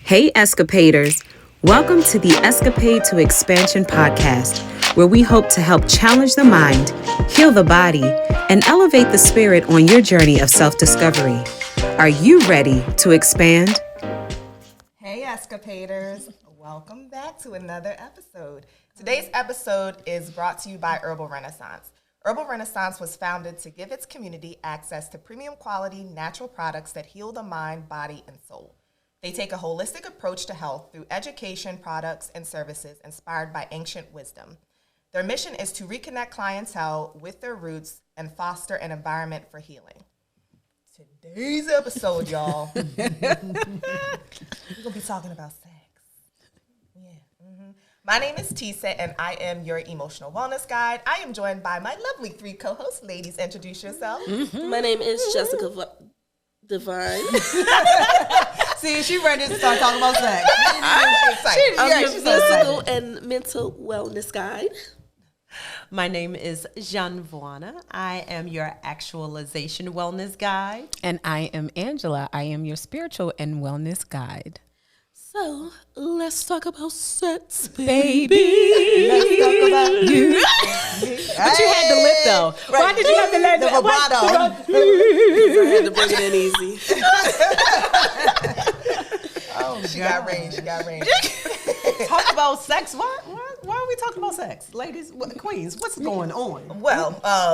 Hey, Xcapaders! Welcome to the Xcapade to Xpansion podcast, where we hope to help challenge the mind, heal the body, and elevate the spirit on your journey of self-discovery. Are you ready to expand? Hey, Xcapaders! Welcome back to another episode. Today's episode is brought to you by Herbal Renaissance. Herbal Renaissance was founded to give its community access to premium quality natural products that heal the mind, body, and soul. They take a holistic approach to health through education, products, and services inspired by ancient wisdom. Their mission is to reconnect clientele with their roots and foster an environment for healing. Today's episode, y'all, we're going to be talking about sex. My name is Tisa, and I am your emotional wellness guide. I am joined by my lovely three co-hosts. Ladies, introduce yourself. My name is Jessica Divine. See, she ready to start talking about sex. I'm your physical and mental wellness guide. My name is Jeanne Vuana. I am your actualization wellness guide. And I am Angela. I am your spiritual and wellness guide. So, let's talk about sex, Baby, Let's talk about you. But you had the lip, though. Right. Why did you have to let the vibrato? I had to bring it in easy. She got range. Talk about sex. Why are we talking about sex? Ladies, queens, what's going on? Well,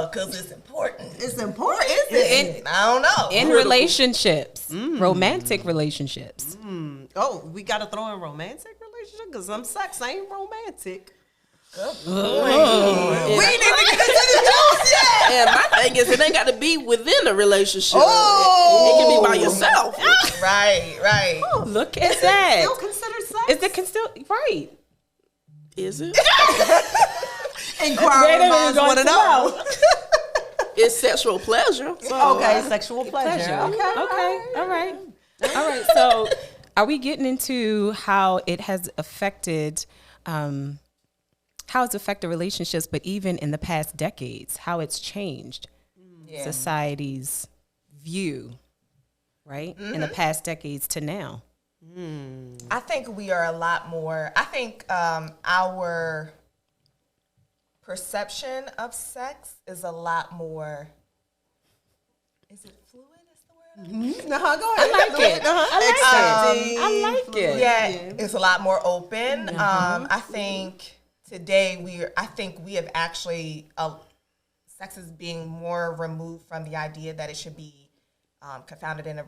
because it's important. It's important, isn't it? I don't know. in relationships, romantic relationships. Oh, we got to throw in romantic relationship because some sex ain't romantic. Good point. We need to get into the juice yet. And my thing is, it ain't got to be within a relationship. Oh. It can be by yourself. Right. Look at that. Still considered sex? Is it still right? Is it? Inquiring minds want to know. It's sexual pleasure. So Okay, sexual pleasure. Okay. All right. So, are we getting into how it has affected, relationships, but even in the past decades, how it's changed society's view, right? In the past decades to now. I think we are a lot more. I think our perception of sex is a lot more. Is it fluid? Is the word? Go ahead. I like it. I like it. Yeah, it's a lot more open. I think today we have actually sex is being more removed from the idea that it should be confounded in a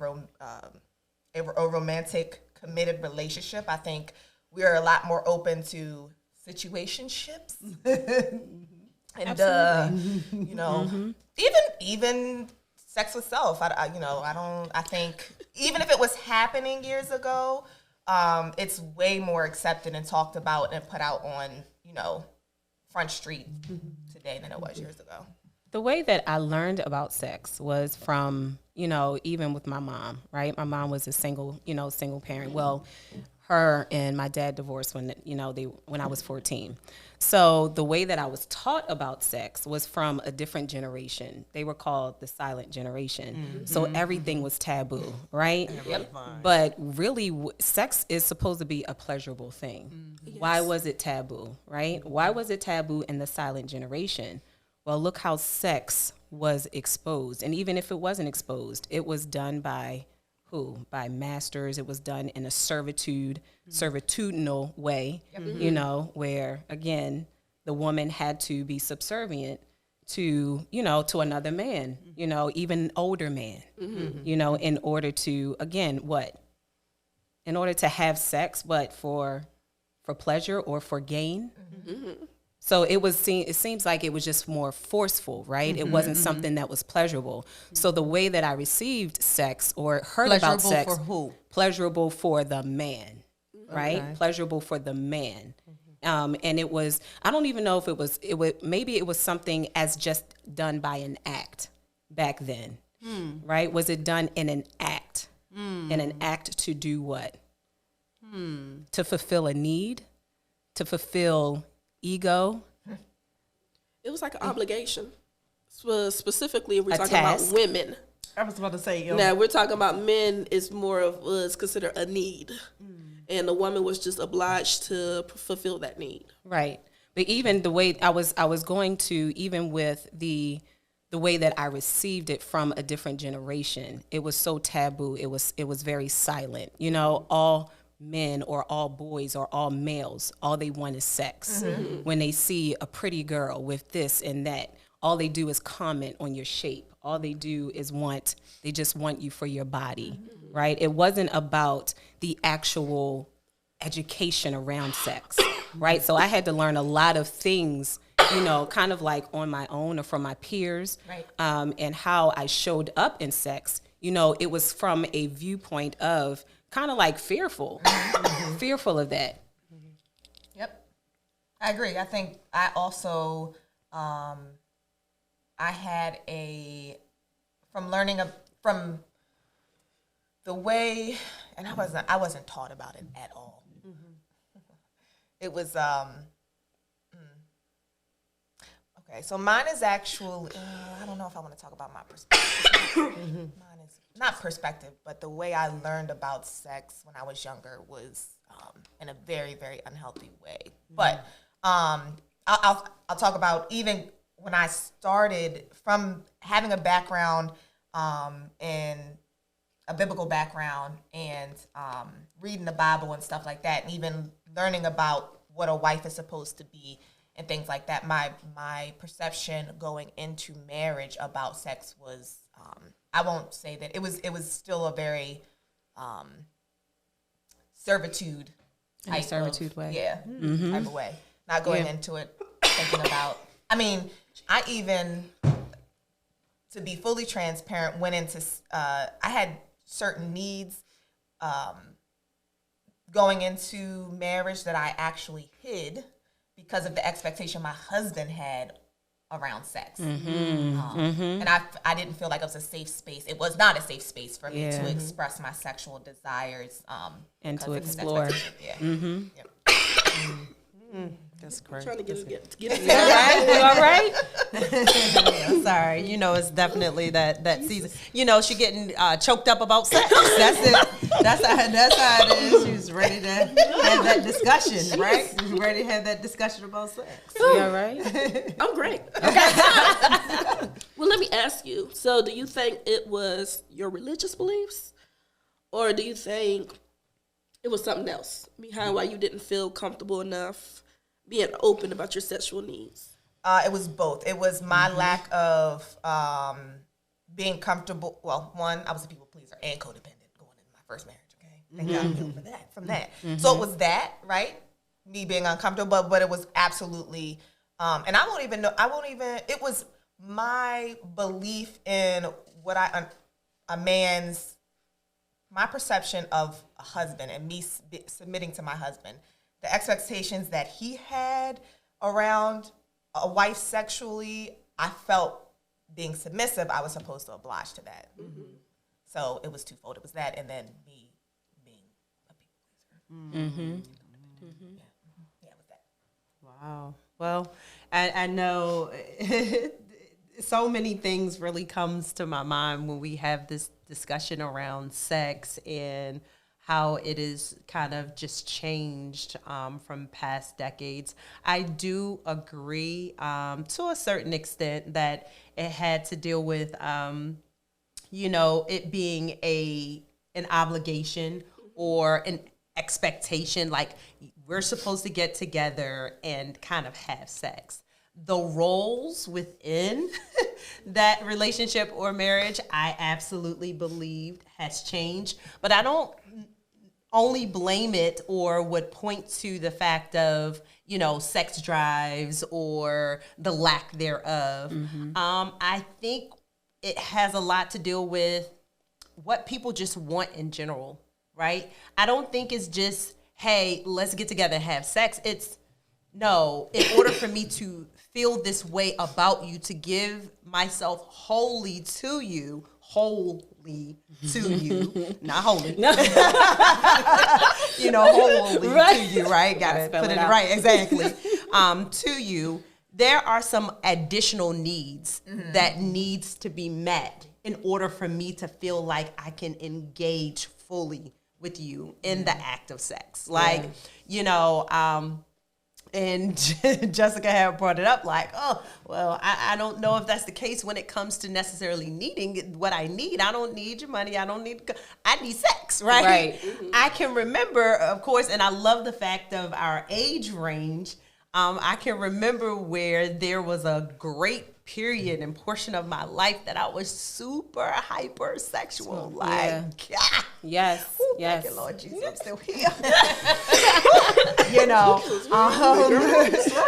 romantic committed relationship. I think we are a lot more open to situationships, and even sex with self. I think even if it was happening years ago, it's way more accepted and talked about and put out on Front Street today than it was years ago. The way that I learned about sex was from, even with my mom, right? My mom was a single parent. Well, her and my dad divorced when I was 14. So the way that I was taught about sex was from a different generation. They were called the silent generation. So everything was taboo, right? Yep. But really, sex is supposed to be a pleasurable thing. Yes. Why was it taboo, right? Why was it taboo in the silent generation? Well, look how sex was exposed. And even if it wasn't exposed, it was done by who? By masters. It was done in a servitudinal way, where, again, the woman had to be subservient to another man, even an older man, in order to, again, what? In order to have sex, but for pleasure or for gain. So it seems like it was just more forceful, right? It wasn't something that was pleasurable. So the way that I received sex or heard about sex. Pleasurable for who? Pleasurable for the man, right? Okay. Pleasurable for the man. And it was, I don't even know if maybe it was something as just done by an act back then, right? Was it done in an act? In an act to do what? To fulfill a need? To fulfill ego? it was like an obligation. Specifically, we're talking task. about women. I was about to say, Now we're talking about men. Is more of was considered a need, and the woman was just obliged to fulfill that need. Right. But even the way I was going to, even with the way that I received it from a different generation, it was so taboo. It was very silent. You know, all men or all boys or all males, all they want is sex. When they see a pretty girl with this and that, all they do is comment on your shape. All they do is they just want you for your body, right? It wasn't about the actual education around sex, right? So I had to learn a lot of things, you know, kind of like on my own or from my peers, Right. And how I showed up in sex. You know, it was from a viewpoint of kind of like fearful of that. Yep. I agree. I think I also, I had from learning from the way, and I wasn't taught about it at all. It was, okay, so mine is actually, I don't know if I want to talk about my perspective. Mine is not perspective, but the way I learned about sex when I was younger was in a very, very unhealthy way. But I'll talk about even when I started from having a background in a biblical background and reading the Bible and stuff like that, and even learning about what a wife is supposed to be and things like that. My perception going into marriage about sex was, I won't say that it was still a very servitude In a servitude way. Yeah, type of way. Not going into it thinking about. I mean, I even, to be fully transparent, went into. I had certain needs going into marriage that I actually hid because of the expectation my husband had around sex. And I didn't feel like it was a safe space. It was not a safe space for me to express my sexual desires And because to of his explore. expectation. Yeah. Yep. That's correct. Trying to get it. You all right? I'm sorry. You know, it's definitely that season. You know, she getting choked up about sex. That's it. That's how it is. She's ready to have that discussion, right? She's ready to have that discussion about sex. You all right? I'm great. Well, let me ask you. So, do you think it was your religious beliefs, or do you think it was something else behind why you didn't feel comfortable enough being open about your sexual needs? It was both. It was my lack of being comfortable. Well, one, I was a people pleaser and codependent going into my first marriage. Okay, thank God I'm healed from that. So it was that, right? Me being uncomfortable, but it was absolutely, and I won't even know. It was my belief in what my perception of a husband and me submitting to my husband. The expectations that he had around a wife sexually, I felt being submissive, I was supposed to oblige to that. So it was twofold. It was that, and then me being a people pleaser. Yeah, it was that. Wow. Well, I know so many things really comes to my mind when we have this discussion around sex and how it is kind of just changed from past decades. I do agree to a certain extent that it had to deal with, you know, it being an obligation or an expectation, like we're supposed to get together and kind of have sex. The roles within that relationship or marriage, I absolutely believed has changed, but I don't only blame it or would point to the fact of, you know, sex drives or the lack thereof. I think it has a lot to do with what people just want in general, right? I don't think it's just, hey, let's get together and have sex. It's, no, in order for me to feel this way about you, to give myself wholly to you, not wholly. You know, wholly to you, right? Gotta put it right, exactly. To you, there are some additional needs that needs to be met in order for me to feel like I can engage fully with you in the act of sex. Like, you know, and Jessica had brought it up like, oh, well, I don't know if that's the case when it comes to necessarily needing what I need. I don't need your money. I need sex, right? Right. I can remember, of course, and I love the fact of our age range. I can remember where there was a great period and portion of my life that I was super hypersexual. Yes. Ooh, Yes. thank you, Lord Jesus, I'm still here. You know,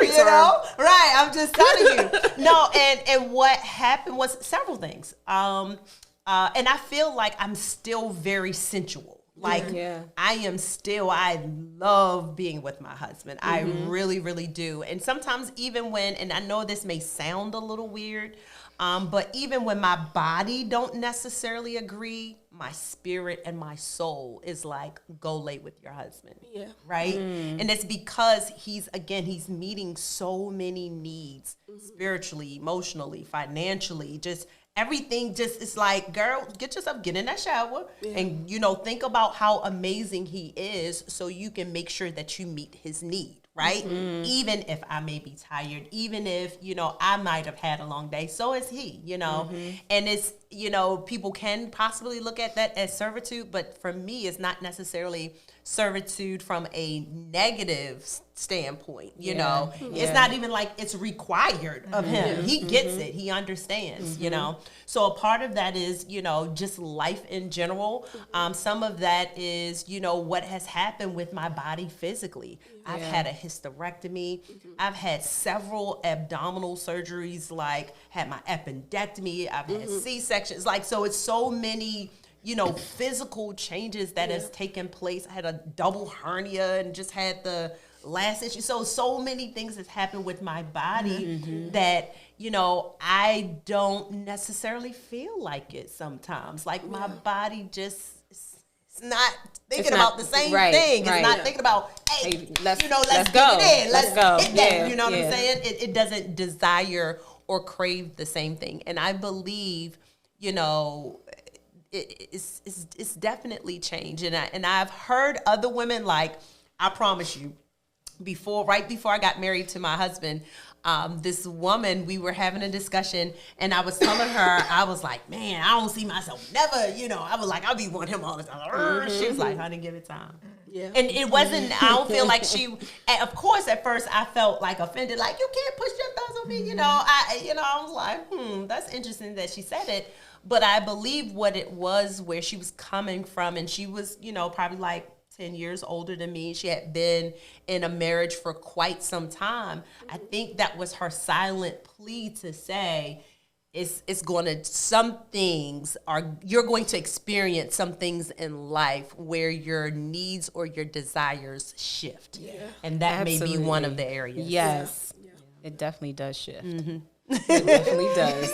you know, right? I'm just telling you. No, and what happened was several things. And I feel like I'm still very sensual. Like I love being with my husband. I really, really do. And sometimes even when, and I know this may sound a little weird, but even when my body don't necessarily agree, my spirit and my soul is like, go lay with your husband. Yeah. Right? And it's because he's meeting so many needs, spiritually, emotionally, financially, just everything. Just, it's like, girl, get in that shower and, you know, think about how amazing he is so you can make sure that you meet his need. Right? Even if I may be tired, even if, you know, I might have had a long day, so is he, you know, and it's, you know, people can possibly look at that as servitude, but for me, it's not necessarily servitude from a negative standpoint, you know. It's not even like it's required of him. He gets it. He understands, you know. So a part of that is, you know, just life in general. Some of that is, you know, what has happened with my body physically. I've had a hysterectomy. I've had several abdominal surgeries, like had my appendectomy. I've had C-sections. Like, so it's so many, you know, physical changes that has taken place. I had a double hernia and just had the last issue. So many things has happened with my body that, you know, I don't necessarily feel like it sometimes. Like my body just, it's not thinking about the same thing. It's not thinking about, hey, let's go. Let's go. Hit that. You know what I'm saying? It doesn't desire or crave the same thing. And I believe, you know, it's definitely changed. And I've heard other women, like, I promise you, right before I got married to my husband, this woman, we were having a discussion, and I was telling her, I was like, man, I don't see myself never, you know, I was like, I'll be wanting him all the time. She was like, honey, give it time. Yeah. And it wasn't, I don't feel like of course, at first I felt like offended, like, you can't push your thumbs on me, you know. I was like, that's interesting that she said it. But I believe what it was, where she was coming from, and she was, you know, probably like 10 years older than me. She had been in a marriage for quite some time. I think that was her silent plea to say, it's going to, you're going to experience some things in life where your needs or your desires shift. Yeah. And that may be one of the areas. Yes. Yeah. It definitely does shift. It definitely does.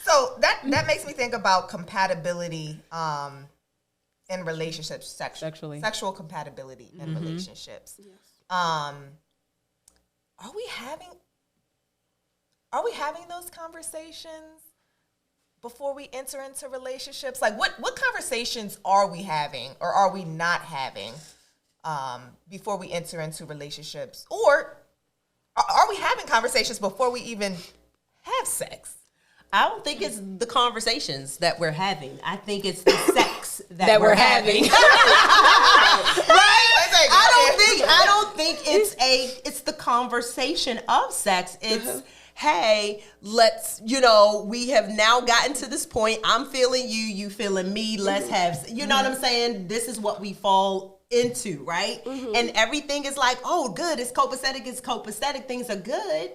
So that makes me think about compatibility in relationships, sexual compatibility in relationships. Yes. Are we having those conversations before we enter into relationships? Like, what conversations are we having, or are we not having before we enter into relationships? Or are we having conversations before we even have sex? I don't think it's the conversations that we're having. I think it's the sex that we're having. Right? I don't think it's the conversation of sex. It's hey, let's, you know, we have now gotten to this point. I'm feeling you, you feeling me. Let's have, you know what I'm saying? This is what we fall into, right? And everything is like, oh, good. It's copacetic. Things are good.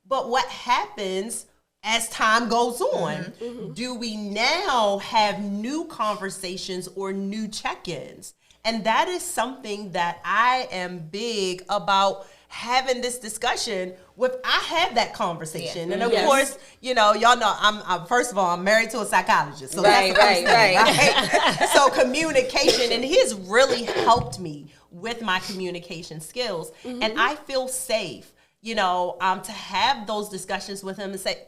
But what happens as time goes on? Do we now have new conversations or new check-ins? And that is something that I am big about having this discussion with. I had that conversation. And of course, you know, y'all know I'm first of all, I'm married to a psychologist. So that's the first thing, right? So communication, and he has really helped me with my communication skills. And I feel safe, you know, to have those discussions with him and say,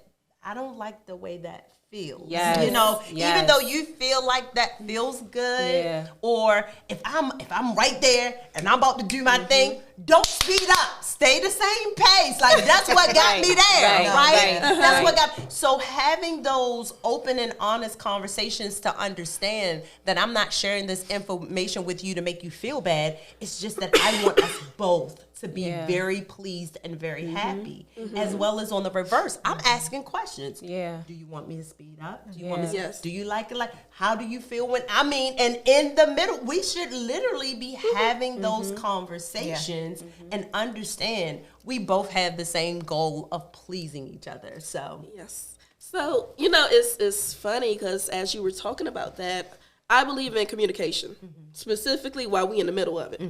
I don't like the way that feels. Yes. You know, Yes. even though you feel like that feels good, Yeah. or if I'm right there and I'm about to do my thing, don't speed up. Stay the same pace. Like that's what got me there, right? That's what got. So having those open and honest conversations to understand that I'm not sharing this information with you to make you feel bad. It's just that I want us both to be very pleased and very happy, as well as on the reverse. I'm asking questions. Yeah. Do you want me to speed up? Do you want me to, Yes. do you like it? Like, how do you feel when, and in the middle, we should literally be having those conversations and understand we both have the same goal of pleasing each other. So, Yes. So, it's funny because as you were talking about that, I believe in communication, specifically while we in the middle of it.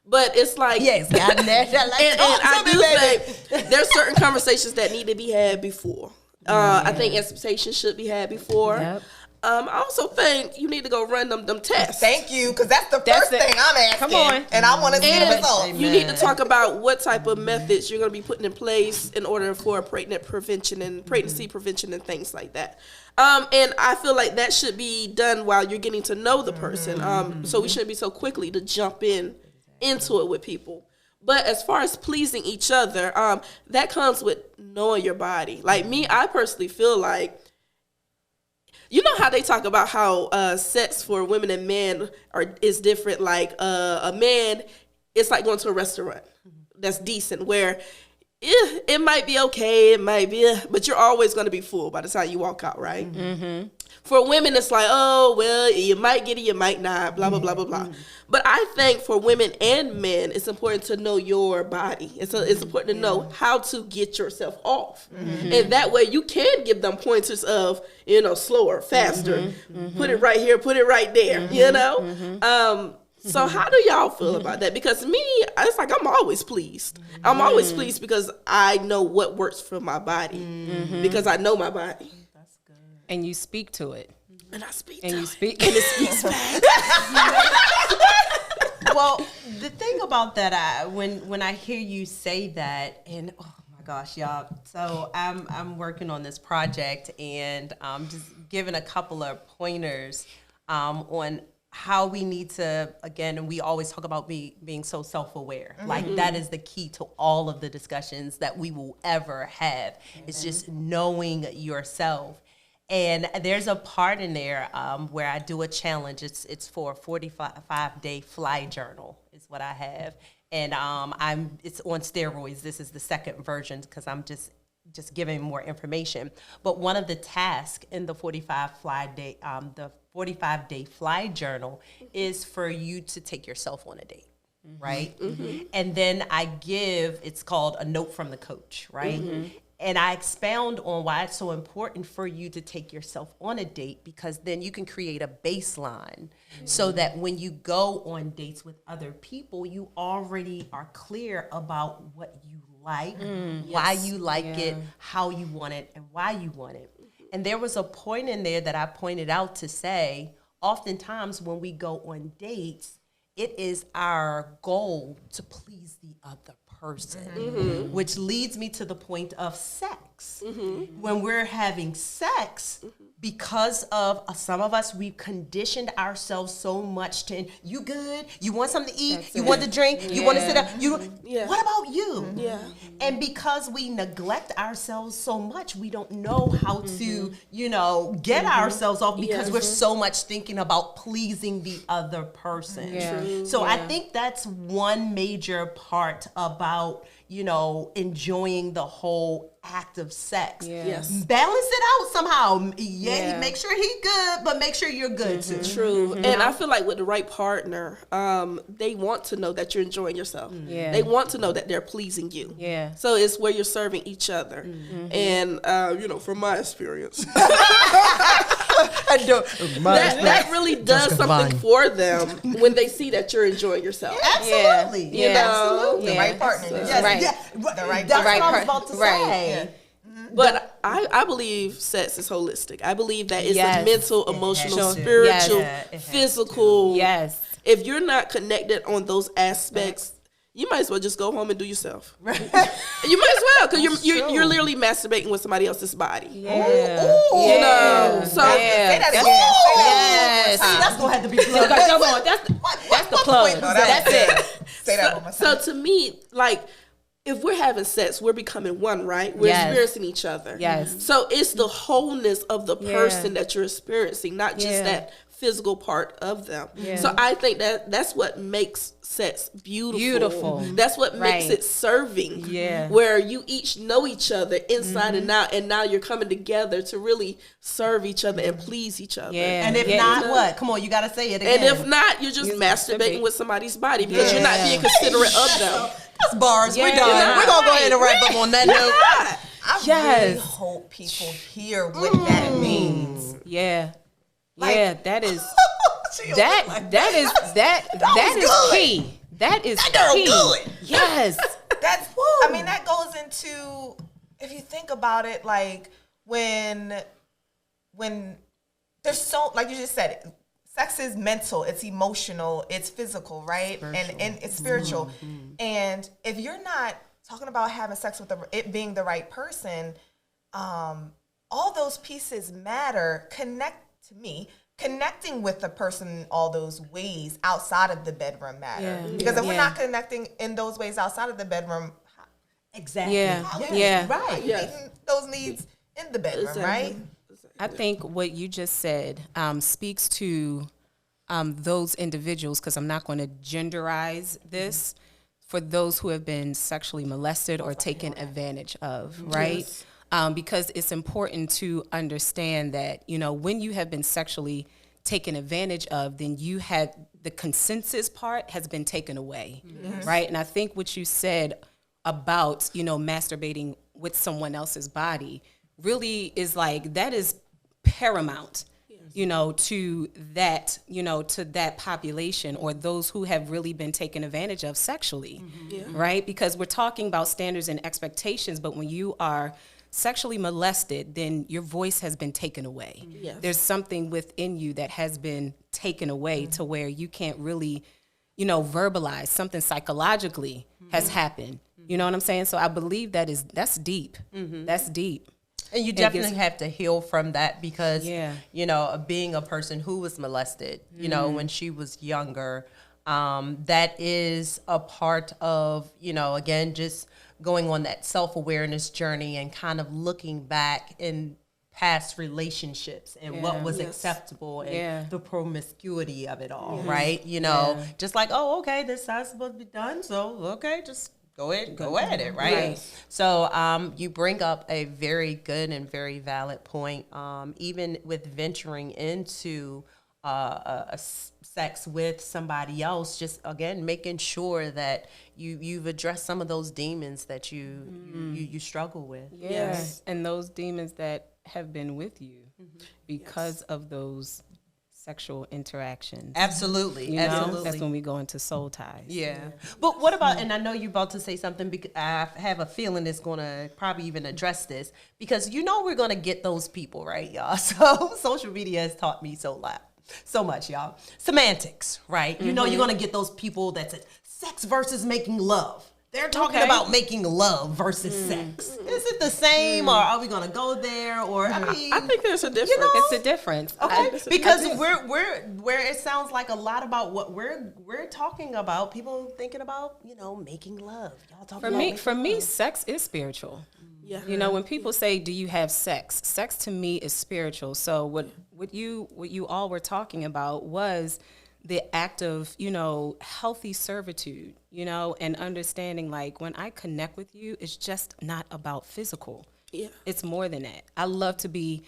But it's like, yes, gotten that. and I do think there's certain conversations that need to be had before. I think expectations should be had before. Yep. I also think you need to go run them tests. Thank you, because that's the first thing I'm asking. Come on. And I want to see the And results. you need to talk about what type of methods you're going to be putting in place in order for pregnancy prevention and things like that. And I feel like that should be done while you're getting to know the person. So we shouldn't be so quickly to jump into it with people. But as far as pleasing each other, that comes with knowing your body. Like me, I personally feel like, you know how they talk about how sex for women and men is different. Like a man, it's like going to a restaurant that's decent, where it might be okay, it might be, but you're always going to be full by the time you walk out, right? For women, it's like, oh, well, you might get it, you might not, blah, blah, blah, blah, blah. But I think for women and men, it's important to know your body. It's important to know how to get yourself off. And that way you can give them pointers of, slower, faster, put it right here, put it right there, So how do y'all feel about that? Because me, it's like I'm always pleased. I'm always pleased because I know what works for my body, because I know my body. And you speak to it. And I speak And to you it. speak. And it speaks back. well, the thing about that, when I hear you say that, and oh my gosh, y'all. So I'm working on this project, and just giving a couple of pointers on how we need to, again, and we always talk about being so self-aware. Like that is the key to all of the discussions that we will ever have. It's just knowing yourself. And there's a part in there where I do a challenge. It's for a 45-day fly journal is what I have. And it's on steroids. This is the second version because I'm just giving more information. But one of the tasks in the 45-day fly journal is for you to take yourself on a date, right? And then it's called a note from the coach, right? And I expound on why it's so important for you to take yourself on a date, because then you can create a baseline so that when you go on dates with other people, you already are clear about what you like, why you like it, how you want it, and why you want it. And there was a point in there that I pointed out to say, oftentimes when we go on dates, it is our goal to please the other person, which leads me to the point of sex. When we're having sex, because of some of us, we've conditioned ourselves so much to, you good? You want something to eat? You want to drink? You want to sit up? What about you? And because we neglect ourselves so much, we don't know how to, get ourselves off, because we're so much thinking about pleasing the other person. So I think that's one major part about, enjoying the whole act of sex. Balance it out somehow. Make sure he good, but make sure you're good too. True. And I feel like with the right partner, they want to know that you're enjoying yourself. They want to know that they're pleasing you. So it's where you're serving each other. And from my experience, that really does something for them when they see that you're enjoying yourself. Absolutely. Absolutely. The right partner. That's what I was about to say. But I believe sex is holistic. I believe that it's a mental, emotional, spiritual, physical. Yes. If you're not connected on those aspects, you might as well just go home and do yourself. Right. You might as well, because you're literally masturbating with somebody else's body. Yeah. Ooh. You know, so Say that again. Yes. Say that That's gonna have to be plugged. Come on, that's the plug. Wait, no, That's it. Say that one more So time. to me, like, if we're having sex, we're becoming one, right? We're Yes. experiencing each other. Yes. So it's the wholeness of the person that you're experiencing, not just Yeah. that physical part of them. Yeah. So I think that's what makes sex beautiful. Beautiful. That's what makes Right. it serving. Yeah. Where you each know each other inside and out, and now you're coming together to really serve each other and please each other. Yeah. And if Yeah. not, what? Come on, you gotta say it again. And if not, you're just masturbating with somebody's body because you're not being considerate of them. that's bars. We're Yeah. done. We're gonna go ahead and wrap up on that note. I Yes. really hope people hear what that means. Yeah. Like- Yeah, that is She that like, that is that was is good. key. That is girl key. good. Yes. That's I mean that goes into, if you think about it, like when there's so, like you just said, sex is mental, it's emotional, it's physical, right? And it's spiritual. And if you're not talking about having sex with it being the right person, all those pieces matter. Connecting with the person in all those ways outside of the bedroom matter. Yeah. Because if we're Yeah. not connecting in those ways outside of the bedroom, exactly. Yeah. how are Yeah. you Right. meeting those needs in the bedroom, right? I think what you just said speaks to those individuals, because I'm not going to genderize this, for those who have been sexually molested or taken advantage of, right? Yes. Because it's important to understand that, you know, when you have been sexually taken advantage of, then you had the consensus part has been taken away, right? And I think what you said about, you know, masturbating with someone else's body really is like, that is paramount, you know, to that, to that population or those who have really been taken advantage of sexually, right? Because we're talking about standards and expectations, but when you are sexually molested, then your voice has been taken away. Yes. There's something within you that has been taken away to where you can't really, verbalize. Something psychologically has happened. You know what I'm saying? So I believe that's deep. That's deep. And you definitely have to heal from that because, Yeah. Being a person who was molested, when she was younger, that is a part of, again, just going on that self-awareness journey and kind of looking back in past relationships and what was acceptable and the promiscuity of it all, right? Just like, oh, okay, this is supposed to be done, so okay, just go at it, right? So you bring up a very good and very valid point. Even with venturing into a sex with somebody else, just again making sure that you've addressed some of those demons that you struggle with. Yes. And those demons that have been with you because of those sexual interactions. Absolutely. Absolutely. That's when we go into soul ties. Yeah. But what about, and I know you're about to say something, because I have a feeling it's going to probably even address this, because we're going to get those people, right, y'all? So social media has taught me so much, y'all. Semantics, right? You're going to get those people that say sex versus making love. They're talking about making love versus sex. Is it the same, or are we going to go there? Or I think there's a difference. It's a difference. Okay, because we're where it sounds like a lot about what we're talking about. People thinking about making love. Y'all talking For me, sex is spiritual. Yeah. When people say, "Do you have sex?" Sex to me is spiritual. So what you all were talking about was the act of, healthy servitude, and understanding, like, when I connect with you, it's just not about physical. Yeah. It's more than that. I love to be,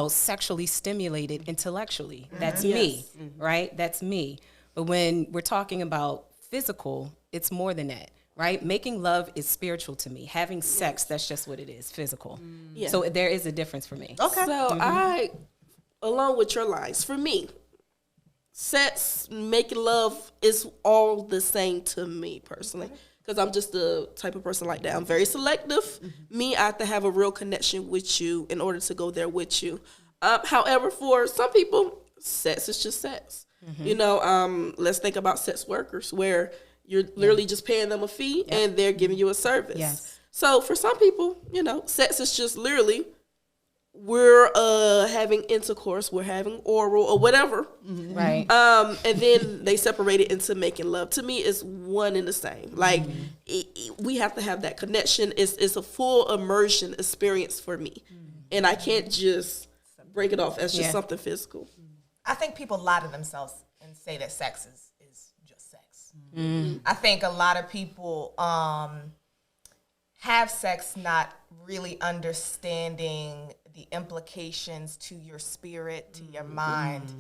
sexually stimulated intellectually. That's me, right? That's me. But when we're talking about physical, it's more than that, right? Making love is spiritual to me. Having sex, that's just what it is, physical. Yeah. So there is a difference for me. Okay. So along with your lines, for me, sex, making love is all the same to me personally, because I'm just the type of person like that. I'm very selective. Me, I have to have a real connection with you in order to go there with you. However, for some people, sex is just sex. Let's think about sex workers, where You're literally just paying them a fee and they're giving you a service. Yes. So for some people, sex is just literally we're having intercourse, we're having oral or whatever. Right. And then they separate it into making love. To me, it's one and the same. Like we have to have that connection. It's a full immersion experience for me. And I can't just break it off as just something physical. I think people lie to themselves and say that sex is just sex. I think a lot of people have sex not really understanding the implications to your spirit, to your mind,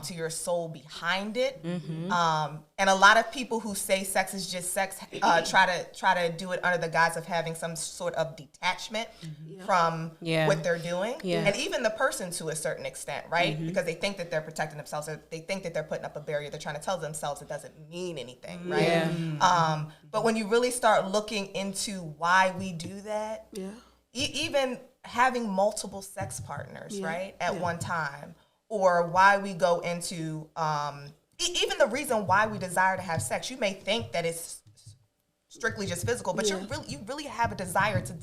to your soul behind it. And a lot of people who say sex is just sex try to do it under the guise of having some sort of detachment from what they're doing. And even the person to a certain extent, right? Because they think that they're protecting themselves, or they think that they're putting up a barrier. They're trying to tell themselves it doesn't mean anything, right? But when you really start looking into why we do that, even having multiple sex partners, right, at one time, or why we go into even the reason why we desire to have sex. You may think that it's strictly just physical, but you really have a desire to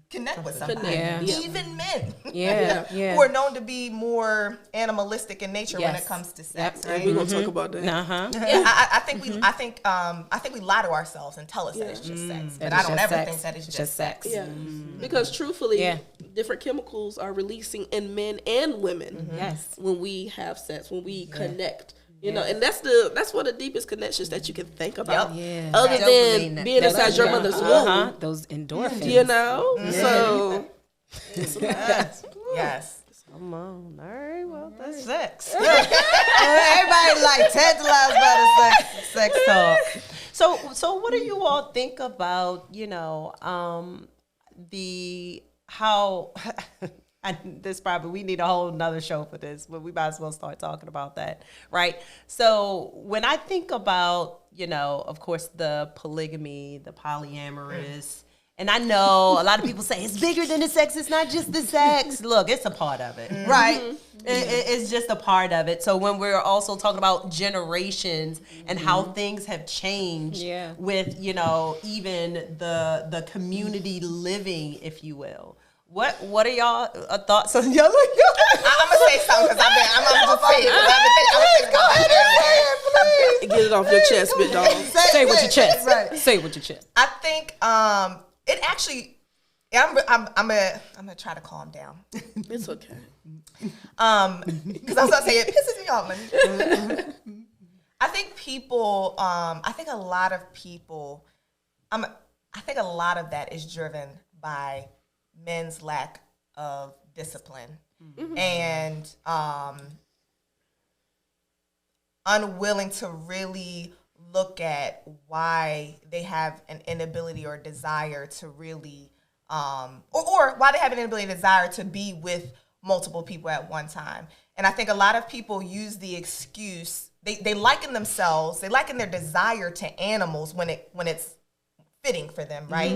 connect with somebody. Even men, who are known to be more animalistic in nature when it comes to sex. Right? We're gonna talk about that. I think we lie to ourselves and tell us that it's just sex, but I don't ever think that it's just sex. Because truthfully, different chemicals are releasing in men and women. When we have sex, when we connect. And that's one of the deepest connections that you can think about. Other than being inside your mother's womb. Those endorphins. So yes. Come on. All right, well, that's sex. Everybody like tantalized by the sex talk. So what do you all think about, how and this probably, we need a whole nother show for this, but we might as well start talking about that, right? So when I think about, of course, the polygamy, the polyamorous, and I know a lot of people say it's bigger than the sex. It's not just the sex. Look, it's a part of it, right? It's just a part of it. So when we're also talking about generations and how things have changed with, even the community living, if you will. What are y'all thoughts on y'all? I'm gonna say something because I'm gonna just say it. I'm gonna say get it off your chest, big dog. Say it with your chest. Right. Say it with your chest. I think it actually. I'm gonna try to calm down. It's okay. Because I was gonna say it pisses me off. I think people. I think a lot of people. I think a lot of that is driven by men's lack of discipline and unwilling to really look at why they have an inability or desire to really or why they have an inability or desire to be with multiple people at one time. And I think a lot of people use the excuse, they liken themselves, they liken their desire to animals when it's fitting for them, right?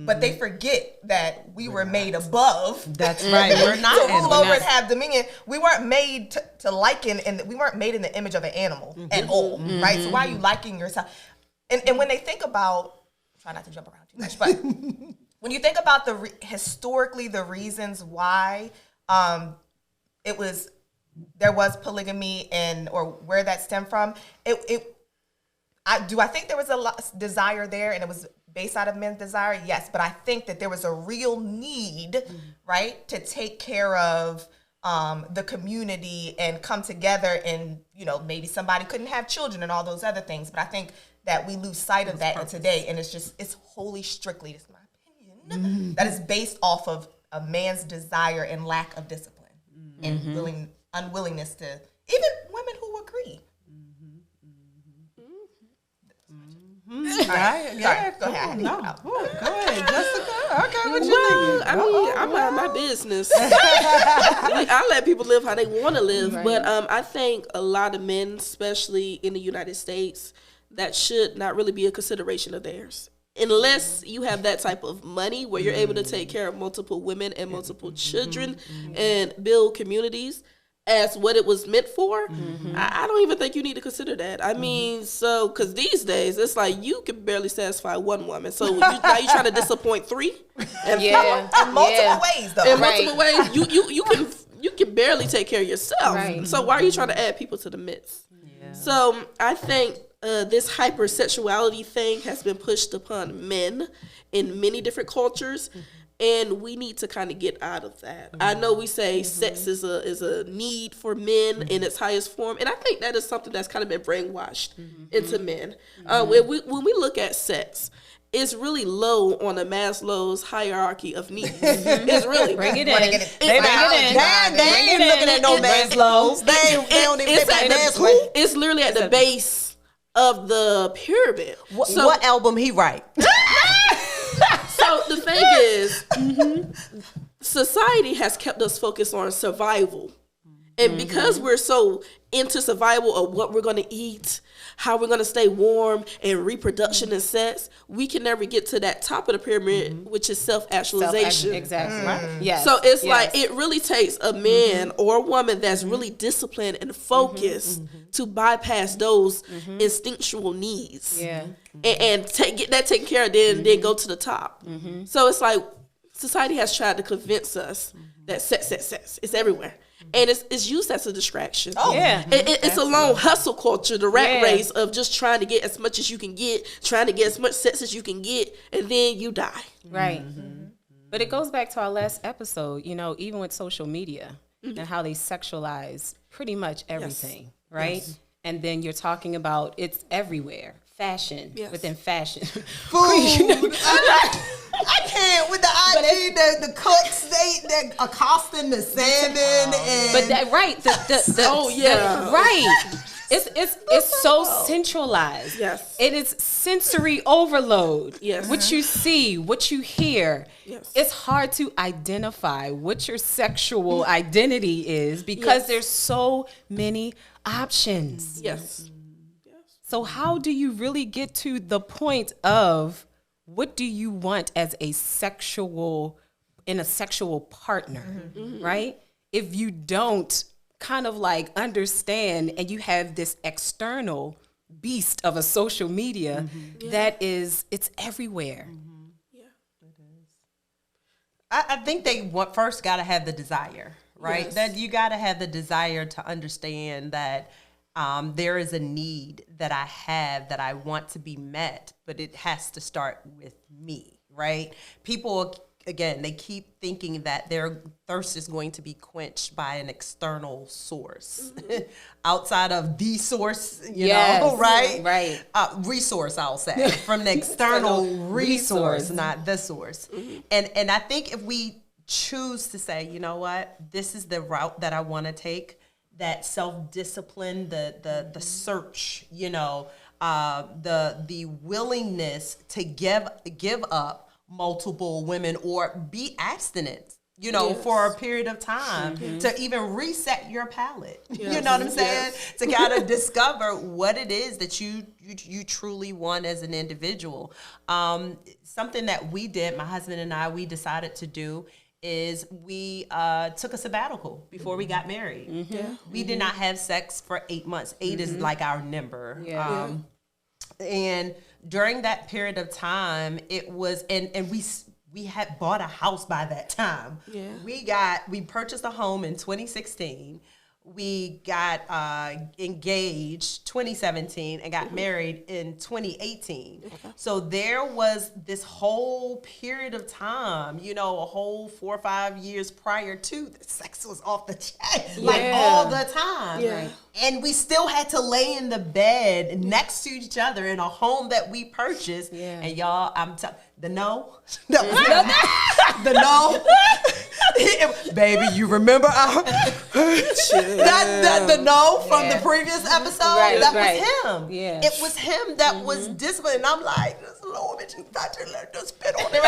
But they forget that we were made above. That's right. We're not to rule over and have dominion. We weren't made to liken, and we weren't made in the image of an animal at all, right? So why are you likening yourself? And when they think about, try not to jump around too much, but when you think about historically the reasons why there was polygamy or where that stemmed from, I think there was a desire there, and it was based out of men's desire? Yes, but I think that there was a real need, right, to take care of the community and come together, and maybe somebody couldn't have children and all those other things. But I think that we lose sight of that today, and it's wholly strictly, this is my opinion, that is based off of a man's desire and lack of discipline and unwillingness to, even women who agree. Right. Yeah. Go ahead. Go ahead, Jessica. Okay, what you think? I mean, I mind my business. I let people live how they want to live, but I think a lot of men, especially in the United States, that should not really be a consideration of theirs. Unless you have that type of money where you're able to take care of multiple women and multiple children and build communities. as what it was meant for, I don't even think you need to consider that. I mean, so, because these days, it's like you can barely satisfy one woman. So now you're trying to disappoint 3 and 4. In multiple ways, though. In multiple ways, you can barely take care of yourself. Right. So why are you trying to add people to the mix? Yeah. So I think this hypersexuality thing has been pushed upon men in many different cultures. And we need to kind of get out of that. I know we say sex is a need for men in its highest form, and I think that is something that's kind of been brainwashed into men. When we look at sex, it's really low on the Maslow's hierarchy of needs. It's really Bring it Wanna in. get it- They bring it in. They ain't looking at no Maslow's. They don't even it's, think at that the, it's literally at the base of the pyramid. So, what album he write? so the thing is, society has kept us focused on survival. And because we're so into survival of what we're going to eat, how we're going to stay warm, and reproduction and sex, we can never get to that top of the pyramid, which is self-actualization. Exactly. Yes. So it's Yes. like it really takes a man or a woman that's really disciplined and focused to bypass those instinctual needs. Yeah. And get that taken care of, then go to the top. So it's like society has tried to convince us that sex is everywhere. And it's used as a distraction. Oh, Yeah. It's a long hustle culture, the rat Yeah. race of just trying to get as much as you can get, trying to get as much sex as you can get, and then you die. Right. But it goes back to our last episode, you know, even with social media and how they sexualize pretty much everything, right? And then you're talking about it's everywhere. Fashion, within fashion. Food. I can't with the IG, the cooks, they accosting the salmon and But that right, right. It's so centralized. Yes. It is sensory overload. Yes. What you see, what you hear. Yes. It's hard to identify what your sexual identity is because there's so many options. Yes. So how do you really get to the point of what do you want as a sexual partner, right? If you don't kind of like understand and you have this external beast of a social media it's everywhere. I think they first got to have the desire, right? Yes. That you got to have the desire to understand that there is a need that I have that I want to be met, but it has to start with me, right? People, again, they keep thinking that their thirst is going to be quenched by an external source outside of the source, you know, right? Right. Resource, I'll say, from the external resource, not the source. And I think if we choose to say, you know what, this is the route that I want to take, that self-discipline, the search, you know, the willingness to give up multiple women or be abstinent, you know, for a period of time to even reset your palate. You know what I'm saying? To kind of discover what it is that you truly want as an individual. Something that we did, my husband and I, we decided to do is we took a sabbatical before we got married. We did not have sex for 8 months. 8 is like our number. And during that period of time, it was, and we had bought a house by that time. We purchased a home in 2016. We got engaged 2017 and got married in 2018. So there was this whole period of time, you know, a whole 4 or 5 years prior to the sex was off the chain, like all the time. Yeah. And we still had to lay in the bed next to each other in a home that we purchased. And y'all, the no, the no. Baby, you remember the no from the previous episode? Right, that right. was him. Yeah. It was him that was disciplined. And I'm like, this little bitch, you got to let this spit on it.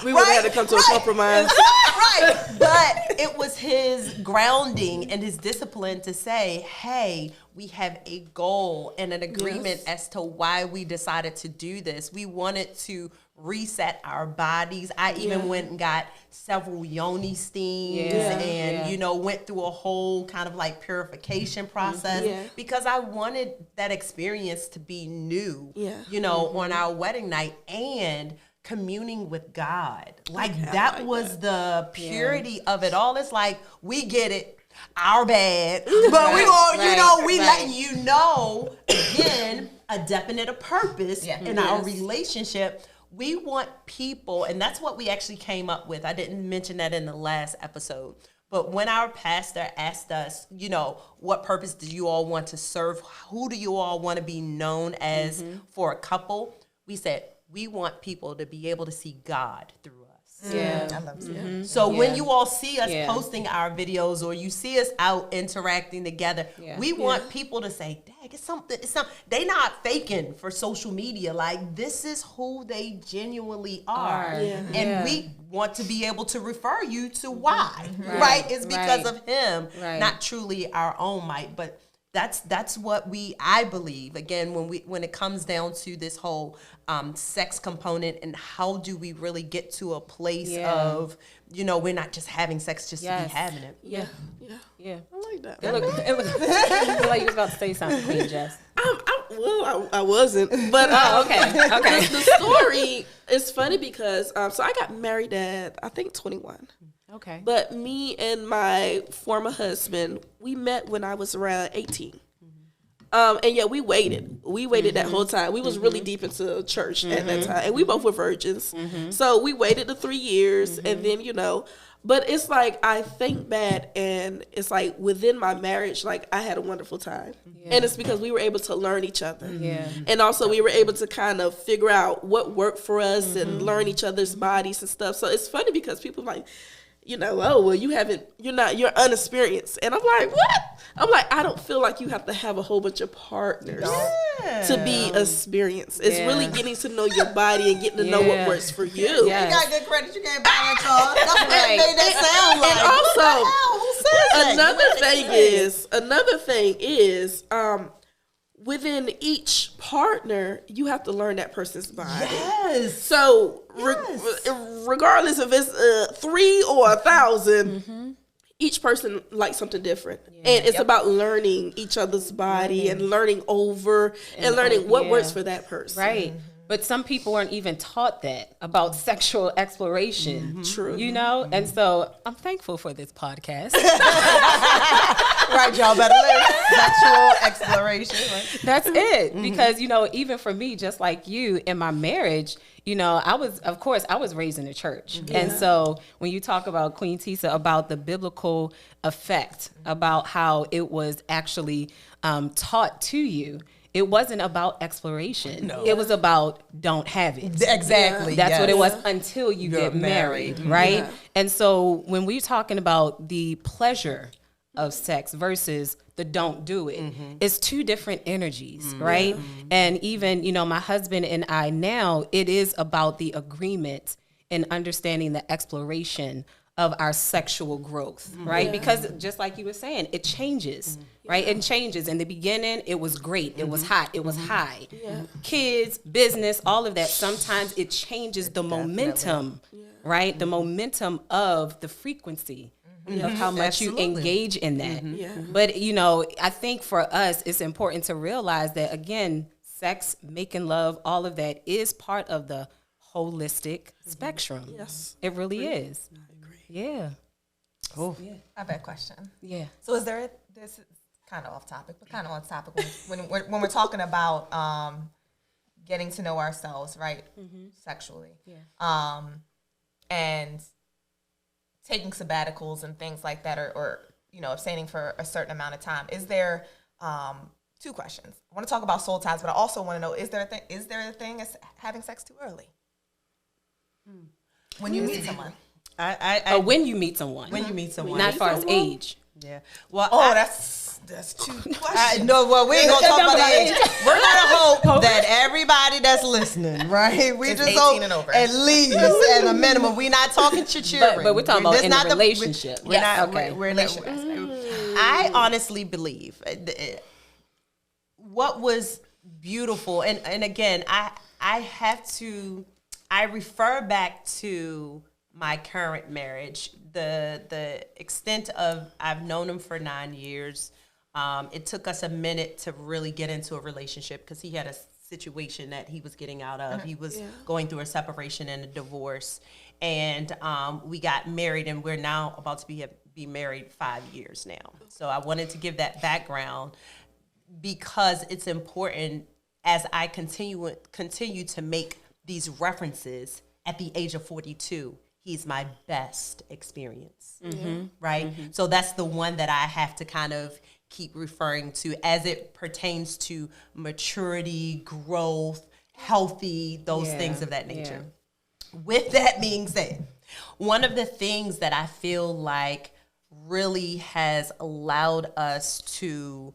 We would have had to come to a compromise. Right. But it was his grounding and his discipline to say, hey, we have a goal and an agreement as to why we decided to do this. We wanted to reset our bodies. I even went and got several yoni steams and, you know, went through a whole kind of like purification process because I wanted that experience to be new, you know, on our wedding night and communing with God. Like that was the purity of it all. It's like, we get it, our bad, but we all, you know, we letting you know, again, a definite purpose in our relationship. We want people, and that's what we actually came up with. I didn't mention that in the last episode, but when our pastor asked us, you know, what purpose do you all want to serve? Who do you all want to be known as for a couple? We said, we want people to be able to see God through us. Yeah, I love that. So when you all see us posting our videos or you see us out interacting together, we want people to say, dang, it's something, they not faking for social media. Like, this is who they genuinely are. And we want to be able to refer you to why, right? It's because of him, not truly our own might, but that's what I believe. Again, when it comes down to this whole sex component and how do we really get to a place of, you know, we're not just having sex just to be having it. Yeah. I like that. It looked like you was about to say something, Queen Jess. I wasn't, but okay. The story is funny because so I got married at I think 21. Okay. But me and my former husband, we met when I was around 18. And we waited. We waited that whole time. We was really deep into church at that time. And we both were virgins. So we waited the 3 years and then, you know, but it's like, I think back and it's like within my marriage, like I had a wonderful time. And it's because we were able to learn each other. And also we were able to kind of figure out what worked for us and learn each other's bodies and stuff. So it's funny because people like, you know, oh, well, you're unexperienced. And I'm like, what? I'm like, I don't feel like you have to have a whole bunch of partners to be experienced. It's really getting to know your body and getting to know what works for you. You got good credit, you can't buy that car. That's what made that sound like. And also, another thing is, within each partner, you have to learn that person's body. Yes. So regardless if it's 3 or 1,000, each person likes something different. And it's about learning each other's body and learning over and learning what works for that person. Right. But some people aren't even taught that about sexual exploration. True. You know? And so I'm thankful for this podcast. Right, y'all better learn sexual exploration. Right? That's it. Because, you know, even for me, just like you, in my marriage, you know, I was raised in the church. And so when you talk about Queen Tisa, about the biblical effect, about how it was actually taught to you, it wasn't about exploration. No. It was about don't have it. Exactly. That's what it was until you get married, right? Yeah. And so when we're talking about the pleasure of sex versus the don't do it, it's two different energies, right? And even, you know, my husband and I now, it is about the agreement and understanding the exploration of our sexual growth, right? Because just like you were saying, it changes, right? It changes. In the beginning, it was great. It was hot. It was high. Kids, business, all of that. Sometimes it changes the momentum, right? The momentum of the frequency of how much you engage in that. But, you know, I think for us, it's important to realize that, again, sex, making love, all of that is part of the holistic spectrum. Yes. It really is. Yeah. Cool. I have a question. Yeah. So is there this is kind of off topic, but kind of on topic when we're talking about getting to know ourselves, right? Sexually. Yeah. And taking sabbaticals and things like that, or you know, abstaining for a certain amount of time. Is there 2 questions? I want to talk about soul ties, but I also want to know, is there a thing as having sex too early? When you meet someone. When you meet someone. When you meet someone. Not as far as age. Yeah. Well, that's 2 questions. No, well, we ain't gonna talk about age. We're gonna hope that everybody that's listening, right? We is just 18 hope and over. at least at a minimum. We're not talking children. But we're talking about in a relationship. We're not. Okay. We're I honestly believe what was beautiful, and again, I I refer back to my current marriage. The extent of I've known him for 9 years. It took us a minute to really get into a relationship because he had a situation that he was getting out of. He was going through a separation and a divorce. And we got married, and we're now about to be married 5 years now. So I wanted to give that background because it's important as I continue to make these references at the age of 42. He's my best experience, right? So that's the one that I have to kind of keep referring to as it pertains to maturity, growth, healthy, those things of that nature. With that being said, one of the things that I feel like really has allowed us to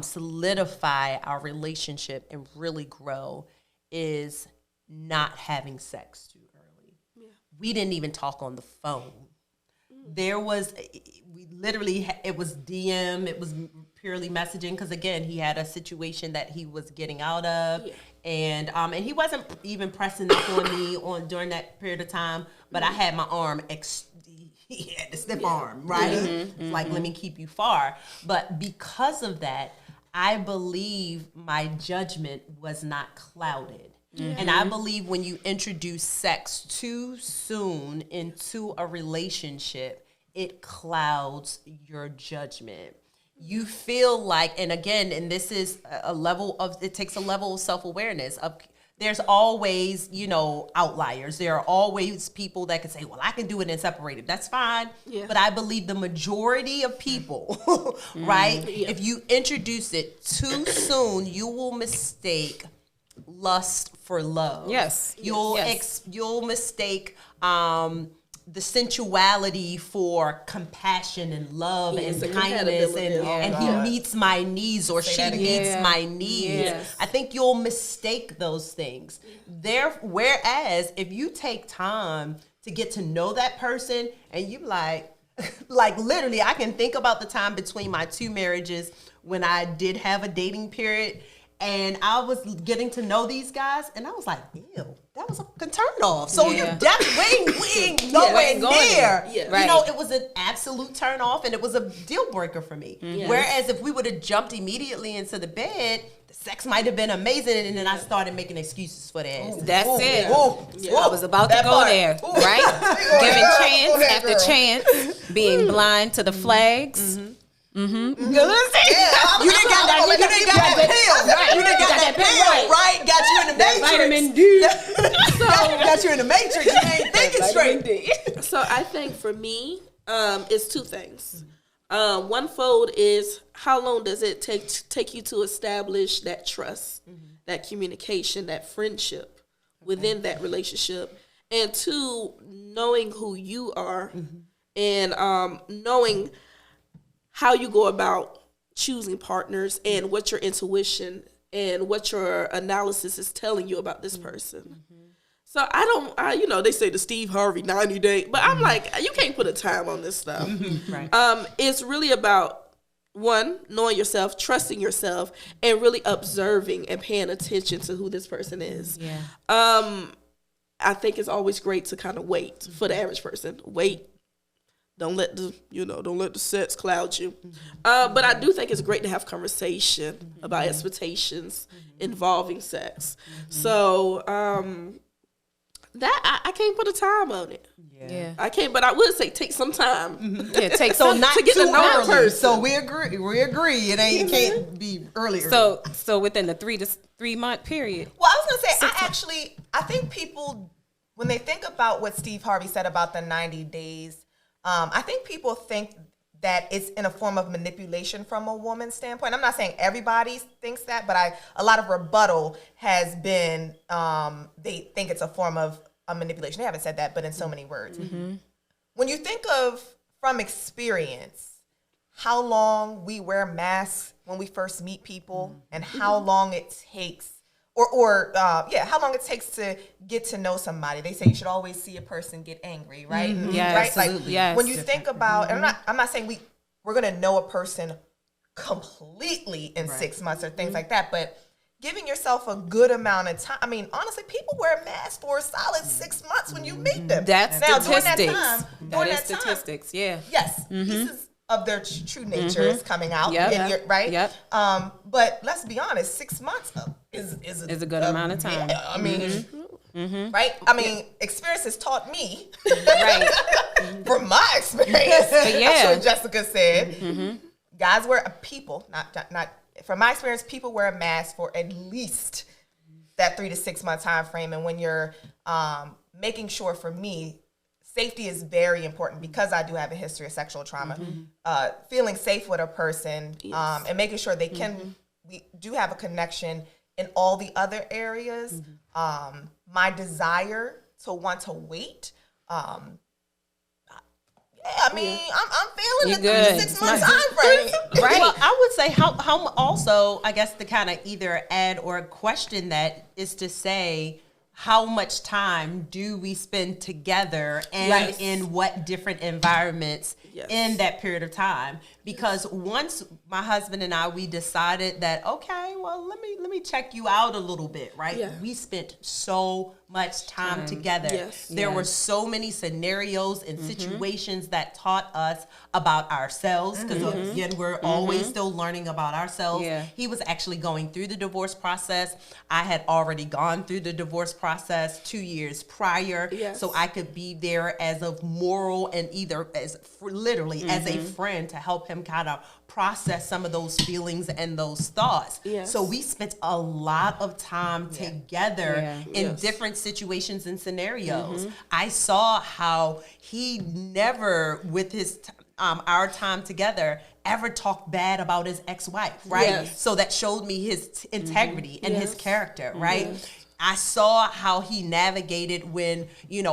solidify our relationship and really grow is not having sex too early. We didn't even talk on the phone. There was, it was DM, it was purely messaging because again, he had a situation that he was getting out of, and he wasn't even pressing up on me during that period of time. But I had my arm, he had the stiff arm, right? Like, let me keep you far. But because of that, I believe my judgment was not clouded. And I believe when you introduce sex too soon into a relationship, it clouds your judgment. You feel like, and again, and this is it takes a level of self-awareness. There's always, outliers. There are always people that can say, well, I can do it and separate it. That's fine. But I believe the majority of people, right? If you introduce it too soon, you will mistake lust for love. You'll mistake the sensuality for compassion and love and kindness and he meets my needs or she meets my needs. I think you'll mistake those things. Whereas if you take time to get to know that person and you like literally I can think about the time between my 2 marriages when I did have a dating period and I was getting to know these guys, and I was like, ew, that was a turn off. So you definitely, we ain't nowhere near. It was an absolute turn off, and it was a deal breaker for me. Whereas if we would have jumped immediately into the bed, the sex might have been amazing, and then I started making excuses for that. That's it. I was about to go there, right? Giving chance after chance, being blind to the flags. You didn't got that pill, right? Got you in the matrix. Vitamin D. Got you in the matrix. You ain't thinking straight. So I think for me, it's 2 things. One fold is how long does it take you to establish that trust, that communication, that friendship within that relationship, and 2, knowing who you are and knowing how you go about choosing partners and what your intuition and what your analysis is telling you about this person. So they say the Steve Harvey 90 day, but I'm like, you can't put a time on this stuff. It's really about 1, knowing yourself, trusting yourself, and really observing and paying attention to who this person is. I think it's always great to kind of wait for the average person. Wait. Don't let the sex cloud you. But I do think it's great to have conversation about expectations involving sex. So that I can't put a time on it. I can't, but I would say take some time. Take some not to get to know that person. So we agree. It can't be earlier. So within the 3 month period. Well, I was gonna say I think people when they think about what Steve Harvey said about the 90 days. I think people think that it's in a form of manipulation from a woman's standpoint. I'm not saying everybody thinks that, but a lot of rebuttal has been, they think it's a form of a manipulation. They haven't said that, but in so many words. When you think of, from experience, how long we wear masks when we first meet people and how long it takes how long it takes to get to know somebody. They say you should always see a person get angry, right? Yes, right? absolutely. Yes. When you think about, and I'm not saying we're gonna know a person completely in 6 months or things like that, but giving yourself a good amount of time. I mean, honestly, people wear masks for a solid 6 months when you meet them. That's now, statistics. During that Statistics, yeah. yes, pieces of their true nature is coming out. Yep. Right? Yep. But let's be honest, 6 months is a good amount of time. Yeah, I mean, right? I mean, experience has taught me, Right. from my experience, yeah. that's what Jessica said. Guys wear not from my experience, people wear a mask for at least that 3 to 6 month time frame. And when you're making sure, for me, safety is very important because I do have a history of sexual trauma. Feeling safe with a person and making sure they can, we do have a connection in all the other areas. My desire to want to wait. I'm feeling the 3 to 6 months time frame. Right. Well, I would say how also, I guess, to kind of either add or question that is to say, how much time do we spend together and in what different environments in that period of time? Because once my husband and I, we decided that, okay, well, let me check you out a little bit, right? Yeah. We spent so much time together. Yes. There were so many scenarios and situations that taught us about ourselves, because again, we're always still learning about ourselves. Yeah. He was actually going through the divorce process. I had already gone through the divorce process 2 years prior, so I could be there as a moral and either as literally as a friend to help him kind of process some of those feelings and those thoughts. Yes. So we spent a lot of time together in different situations and scenarios. I saw how he never, with his our time together, ever talked bad about his ex-wife, right? Yes. So that showed me his integrity and his character, right? Yes. I saw how he navigated when,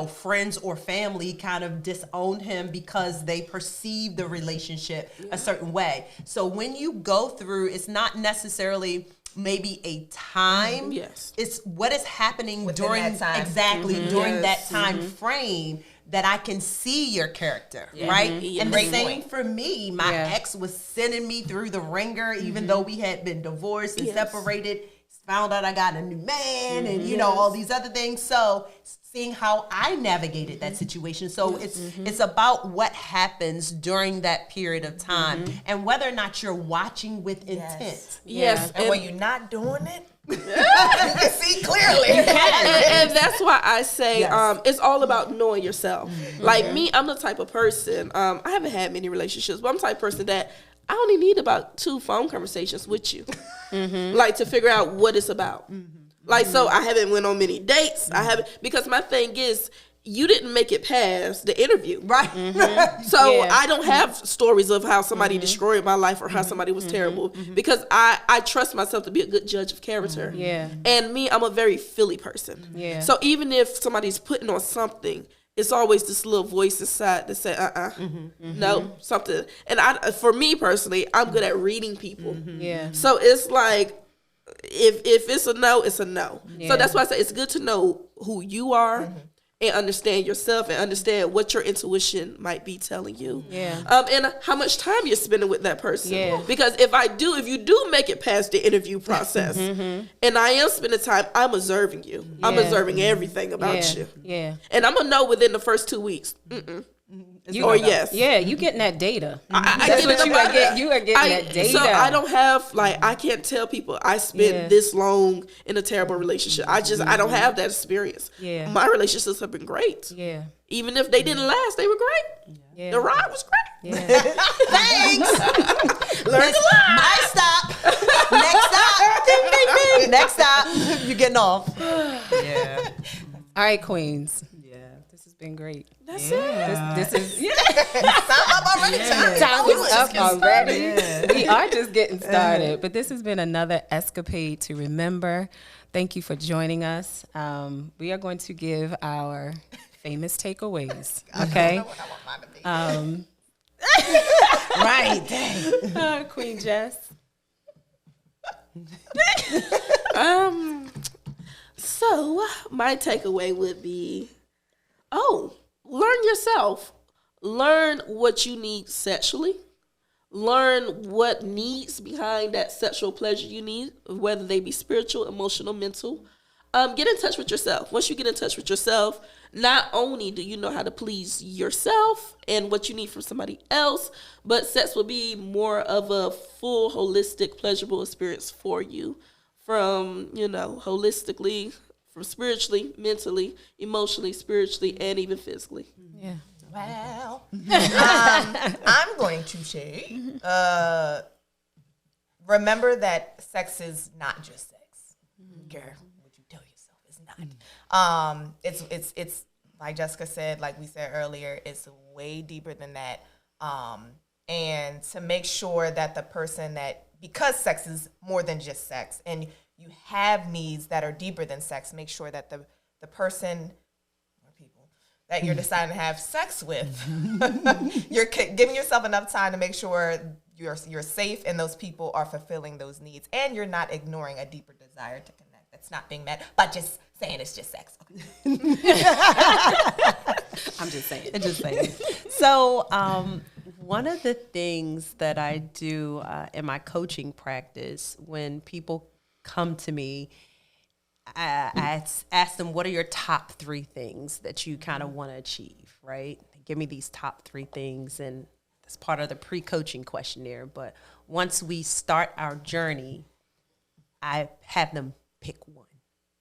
friends or family kind of disowned him because they perceived the relationship a certain way. So when you go through, it's not necessarily maybe a time. Yes. It's what is happening within during that time. Exactly, during that time frame that I can see your character, right? And the same for me. My ex was sending me through the ringer, even though we had been divorced and separated. Found out I got a new man and, all these other things. So seeing how I navigated that situation. So it's about what happens during that period of time and whether or not you're watching with intent. Yes. And when you're not doing it, you can see clearly. And that's why I say it's all about knowing yourself. Like me, I'm the type of person, I haven't had many relationships, but I'm the type of person that I only need about 2 phone conversations with you, like to figure out what it's about. Like, so I haven't went on many dates. I haven't, because my thing is, you didn't make it past the interview, right? So I don't have stories of how somebody destroyed my life or how somebody was terrible, because I trust myself to be a good judge of character. And me, I'm a very Philly person. So even if somebody's putting on something, it's always this little voice inside that say, no, something. And for me personally, I'm good at reading people. So it's like, if it's a no, it's a no. So that's why I say it's good to know who you are and understand yourself and understand what your intuition might be telling you. And how much time you're spending with that person. Because if you do make it past the interview process and I am spending time, I'm observing you. I'm observing everything about you. And I'm gonna know within the first 2 weeks. Yes. Yeah, you getting that data. That's what you are getting. You are getting that data. So I don't have, I can't tell people I spent this long in a terrible relationship. I don't have that experience. My relationships have been great. Even if they didn't last, they were great. The ride was great. Thanks. Learned a lot. My stop. Next stop. Ding, ding, ding. Next stop. You're getting off. All right, queens. This has been great. That's it. This is Time up already. Time is up already. We are just getting started, but this has been another Xcapade to remember. Thank you for joining us. We are going to give our famous takeaways. Okay. Right. Queen Jess. So my takeaway would be, learn yourself. Learn what you need sexually. learn what needs behind that sexual pleasure you need, whether they be spiritual, emotional, mental. Get in touch with yourself. Once you get in touch with yourself, not only do you know how to please yourself and what you need from somebody else, but sex will be more of a full, holistic, pleasurable experience for you from, holistically, from spiritually, mentally, emotionally, spiritually, and even physically. Yeah. Well, I'm going to say, remember that sex is not just sex. Care what you tell yourself, it's not. It's like Jessica said, like we said earlier, it's way deeper than that. And to make sure that the person because sex is more than just sex, and you have needs that are deeper than sex, make sure that the person that you're deciding to have sex with, you're giving yourself enough time to make sure you're safe and those people are fulfilling those needs, and you're not ignoring a deeper desire to connect that's not being met, but just saying it's just sex. I'm just saying. So one of the things that I do in my coaching practice when people come to me, I ask them, what are your top 3 things that you kind of want to achieve, right? Give me these top 3 things, and that's part of the pre-coaching questionnaire. But once we start our journey, I have them pick one.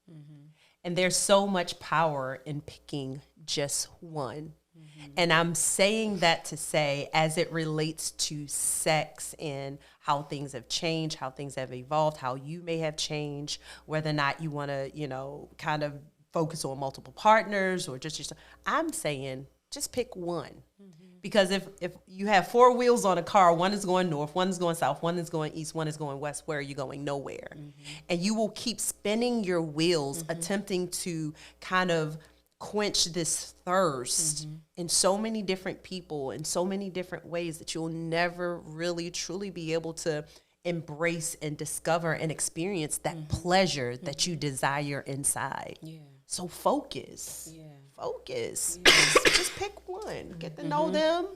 Mm-hmm. And there's so much power in picking just one. Mm-hmm. And I'm saying that to say, as it relates to sex and how things have changed, how things have evolved, how you may have changed, whether or not you want to, kind of focus on multiple partners or just yourself. I'm saying just pick one. Mm-hmm. Because if you have 4 wheels on a car, one is going north, one is going south, one is going east, one is going west, where are you going? Nowhere. Mm-hmm. And you will keep spinning your wheels, attempting to kind of quench this thirst in so many different people in so many different ways that you'll never really truly be able to embrace and discover and experience that pleasure that you desire inside. Yeah. So focus. Yeah. Focus. Yeah. Just pick one. Get to know them.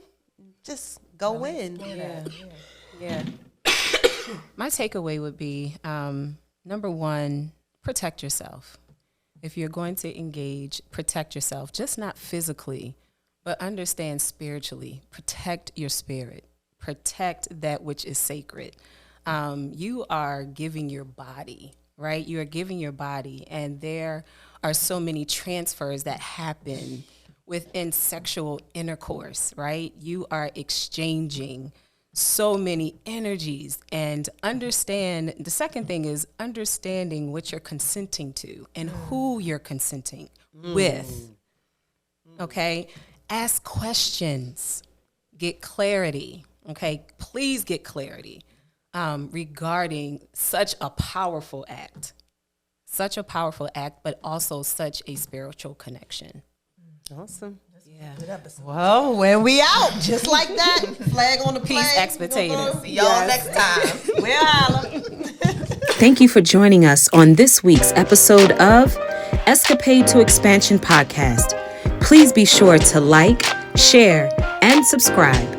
Just go in. Yeah. My takeaway would be, number 1, protect yourself. If you're going to engage, protect yourself, just not physically, but understand spiritually. Protect your spirit. Protect that which is sacred. You are giving your body, right? You are giving your body, and there are so many transfers that happen within sexual intercourse, right? You are exchanging so many energies, and understand, the second thing is understanding what you're consenting to and who you're consenting with. Okay? Ask questions. Get clarity. Okay? Please get clarity regarding such a powerful act. Such a powerful act, but also such a spiritual connection. Awesome. Yeah. Good episode. Well, when we out, just like that, flag on the plane. Peace, Xcapaders. See y'all next time. We're out. Thank you for joining us on this week's episode of Xcapade to Xpansion podcast. Please be sure to like, share, and subscribe.